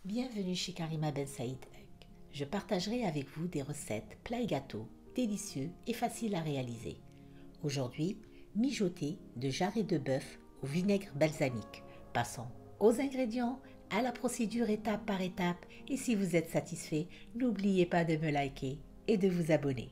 Bienvenue chez Karima Ben Saïd. Je partagerai avec vous des recettes, plats et gâteaux, délicieux et faciles à réaliser. Aujourd'hui, mijoté de jarret de bœuf au vinaigre balsamique. Passons aux ingrédients, à la procédure étape par étape et si vous êtes satisfait, n'oubliez pas de me liker et de vous abonner.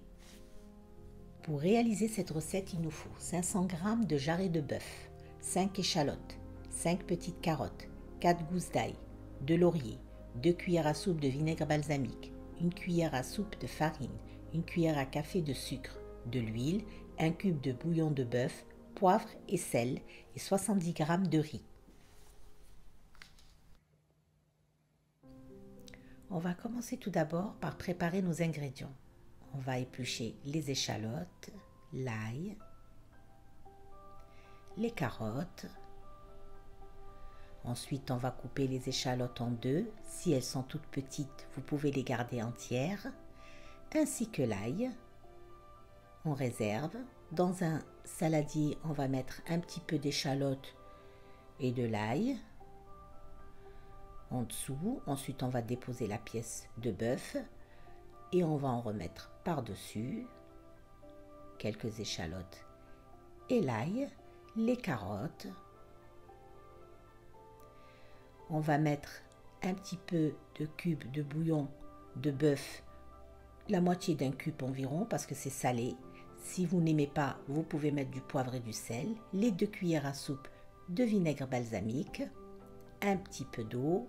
Pour réaliser cette recette, il nous faut 500 g de jarret de bœuf, 5 échalotes, 5 petites carottes, 4 gousses d'ail, de laurier, 2 cuillères à soupe de vinaigre balsamique, 1 cuillère à soupe de farine, 1 cuillère à café de sucre, de l'huile, 1 cube de bouillon de bœuf, poivre et sel et 70 g de riz. On va commencer tout d'abord par préparer nos ingrédients. On va éplucher les échalotes, l'ail, les carottes. Ensuite, on va couper les échalotes en deux. Si elles sont toutes petites, vous pouvez les garder entières, ainsi que l'ail. On réserve. Dans un saladier, on va mettre un petit peu d'échalotes et de l'ail en dessous. Ensuite, on va déposer la pièce de bœuf et on va en remettre par-dessus quelques échalotes et l'ail, les carottes. On va mettre un petit peu de cube de bouillon de bœuf, la moitié d'un cube environ parce que c'est salé. Si vous n'aimez pas, vous pouvez mettre du poivre et du sel, les 2 cuillères à soupe de vinaigre balsamique, un petit peu d'eau,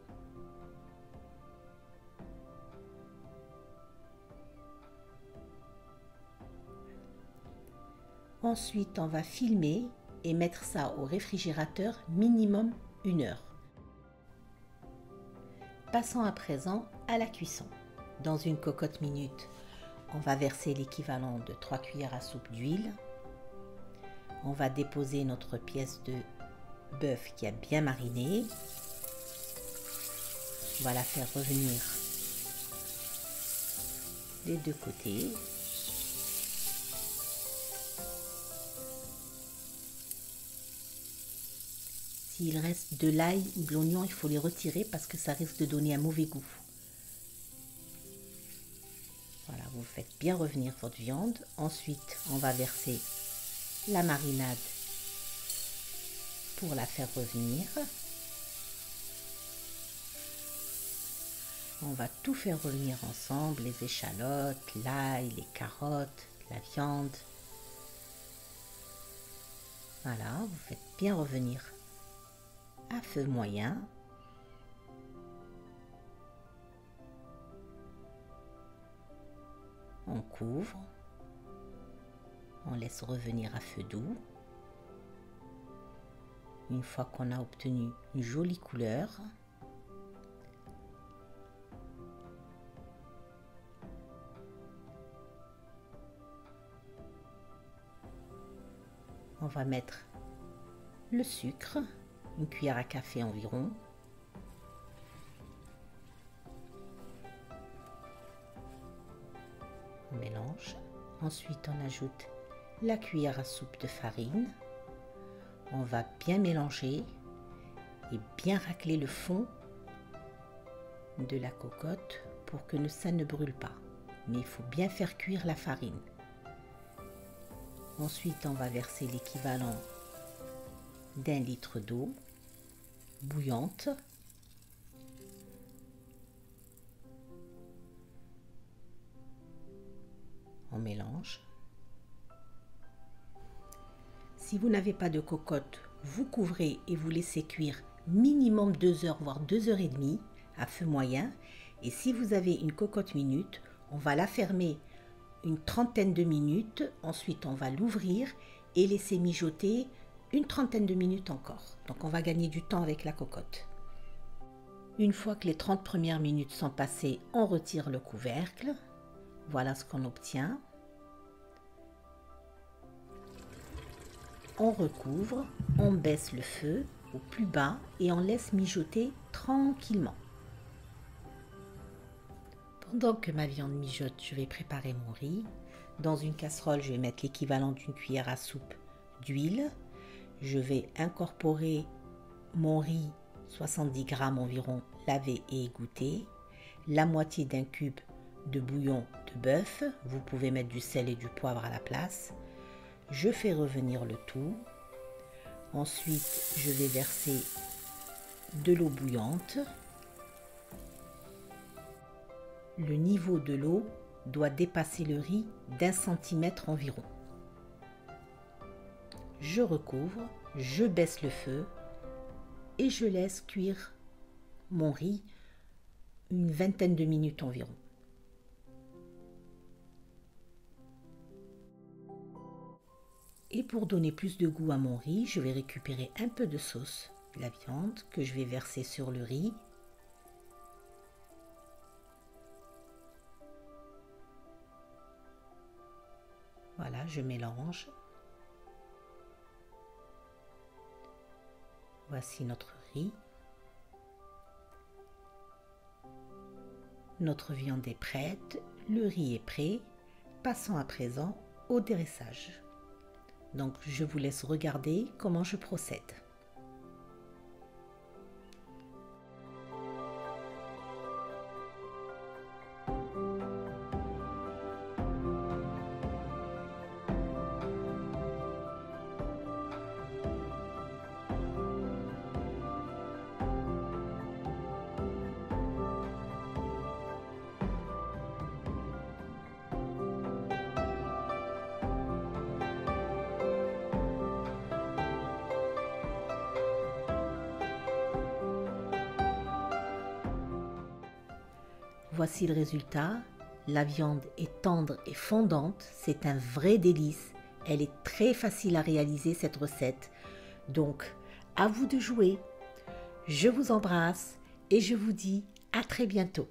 ensuite on va filmer et mettre ça au réfrigérateur minimum 1 heure. Passons à présent à la cuisson. Dans une cocotte minute, on va verser l'équivalent de 3 cuillères à soupe d'huile. On va déposer notre pièce de bœuf qui a bien mariné. On va la faire revenir des deux côtés. S'il reste de l'ail ou de l'oignon, il faut les retirer parce que ça risque de donner un mauvais goût. Voilà, vous faites bien revenir votre viande. Ensuite, on va verser la marinade pour la faire revenir. On va tout faire revenir ensemble, les échalotes, l'ail, les carottes, la viande. Voilà, vous faites bien revenir à feu moyen. On couvre, on laisse revenir à feu doux. Une fois qu'on a obtenu une jolie couleur, on va mettre le sucre, 1 cuillère à café environ. On mélange. Ensuite, on ajoute la cuillère à soupe de farine. On va bien mélanger et bien racler le fond de la cocotte pour que ça ne brûle pas. Mais il faut bien faire cuire la farine. Ensuite, on va verser l'équivalent d'1 litre d'eau bouillante. On mélange. Si vous n'avez pas de cocotte, vous couvrez et vous laissez cuire minimum 2 heures, voire 2 heures et demie à feu moyen. Et si vous avez une cocotte minute, on va la fermer une trentaine de minutes. Ensuite, on va l'ouvrir et laisser mijoter une trentaine de minutes encore. Donc, on va gagner du temps avec la cocotte. Une fois que les 30 premières minutes sont passées, on retire le couvercle. Voilà ce qu'on obtient. On recouvre, on baisse le feu au plus bas et on laisse mijoter tranquillement. Pendant que ma viande mijote, je vais préparer mon riz. Dans une casserole, je vais mettre l'équivalent d'1 cuillère à soupe d'huile. Je vais incorporer mon riz 70 g environ lavé et égoutté, la moitié d'un cube de bouillon de bœuf, vous pouvez mettre du sel et du poivre à la place. Je fais revenir le tout. Ensuite, je vais verser de l'eau bouillante. Le niveau de l'eau doit dépasser le riz d'1 centimètre environ. Je recouvre, je baisse le feu et je laisse cuire mon riz une vingtaine de minutes environ. Et pour donner plus de goût à mon riz, je vais récupérer un peu de sauce, la viande, que je vais verser sur le riz. Voilà, je mélange. Voici notre riz. Notre viande est prête, le riz est prêt. Passons à présent au dressage. Donc je vous laisse regarder comment je procède. Voici le résultat. La viande est tendre et fondante. C'est un vrai délice. Elle est très facile à réaliser cette recette. Donc, à vous de jouer. Je vous embrasse et je vous dis à très bientôt.